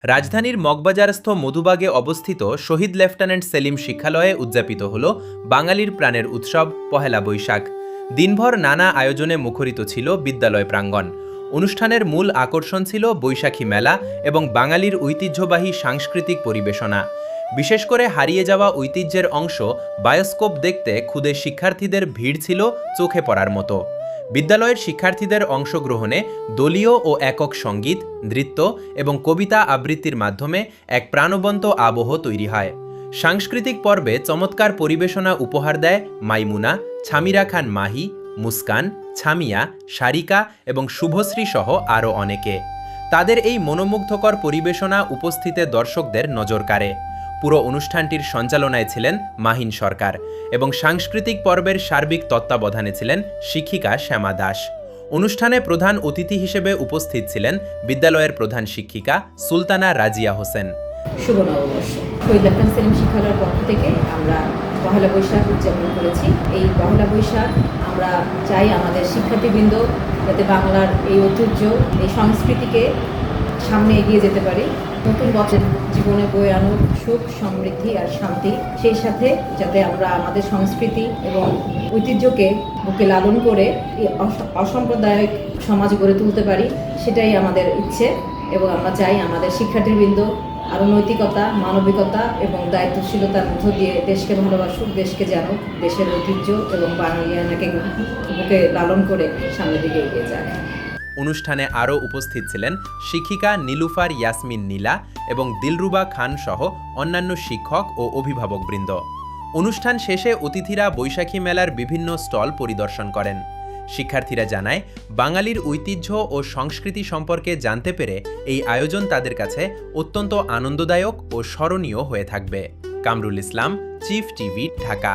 রাজধানীর মগবাজারস্থ মধুবাগে অবস্থিত শহীদ লেফটেন্যান্ট সেলিম শিক্ষালয়ে উদযাপিত হল বাঙালির প্রাণের উৎসব পহেলা বৈশাখ। দিনভর নানা আয়োজনে মুখরিত ছিল বিদ্যালয় প্রাঙ্গণ। অনুষ্ঠানের মূল আকর্ষণ ছিল বৈশাখী মেলা এবং বাঙালির ঐতিহ্যবাহী সাংস্কৃতিক পরিবেশনা। বিশেষ করে হারিয়ে যাওয়া ঐতিহ্যের অংশ বায়োস্কোপ দেখতে ক্ষুদে শিক্ষার্থীদের ভিড় ছিল চোখে পড়ার মতো। বিদ্যালয়ের শিক্ষার্থীদের অংশগ্রহণে দলীয় ও একক সঙ্গীত, নৃত্য এবং কবিতা আবৃত্তির মাধ্যমে এক প্রাণবন্ত আবহ তৈরি হয়। সাংস্কৃতিক পর্বে চমৎকার পরিবেশনা উপহার দেয় মাইমুনা, ছামিরা খান মাহি, মুস্কান, ছামিয়া, সারিকা এবং শুভশ্রী সহ আরও অনেকে। তাদের এই মনোমুগ্ধকর পরিবেশনা উপস্থিত দর্শকদের নজর কাড়ে। পুরো অনুষ্ঠানটির সঞ্চালনায় ছিলেন মাহিন সরকার এবং সাংস্কৃতিক পর্বের সার্বিক তত্ত্বাবধানে ছিলেন শিক্ষিকা শ্যামা দাস। অনুষ্ঠানে প্রধান অতিথি হিসেবে উপস্থিত ছিলেন বিদ্যালয়ের প্রধান শিক্ষিকা সুলতানা রাজিয়া হোসেন। শুভ নববর্ষ। শহীদ লেফটেন্যান্ট সেলিম শিক্ষালয়ের পক্ষ থেকে আমরা পহেলা বৈশাখ উদযাপন করেছি। এই পহেলা বৈশাখ আমরা চাই আমাদের শিক্ষার্থীবৃন্দ যাতে বাংলার এই ঐতিহ্য, এই সংস্কৃতিকে সামনে এগিয়ে যেতে পারি। নতুন বছর জীবনে বয়ে আনুক সুখ, সমৃদ্ধি আর শান্তি। সেই সাথে যাতে আমরা আমাদের সংস্কৃতি এবং ঐতিহ্যকে বুকে লালন করে এই অসাম্প্রদায়িক সমাজ গড়ে তুলতে পারি, সেটাই আমাদের ইচ্ছে। এবং আমরা চাই আমাদের শিক্ষার্থীবৃন্দ আরও নৈতিকতা, মানবিকতা এবং দায়িত্বশীলতার মধ্য দিয়ে দেশকে ভালোবাসুক, দেশকে জানুক, দেশের ঐতিহ্য এবং বাঙালিয়ানাকে বুকে লালন করে সামনের দিকে এগিয়ে যাক। অনুষ্ঠানে আরও উপস্থিত ছিলেন শিক্ষিকা নীলুফার ইয়াসমিন নীলা এবং দিলরুবা খান সহ অন্যান্য শিক্ষক ও অভিভাবকবৃন্দ। অনুষ্ঠান শেষে অতিথিরা বৈশাখী মেলার বিভিন্ন স্টল পরিদর্শন করেন। শিক্ষার্থীরা জানায়, বাঙালির ঐতিহ্য ও সংস্কৃতি সম্পর্কে জানতে পেরে এই আয়োজন তাদের কাছে অত্যন্ত আনন্দদায়ক ও স্মরণীয় হয়ে থাকবে। Kamrul Islam, chief TV, Dhaka.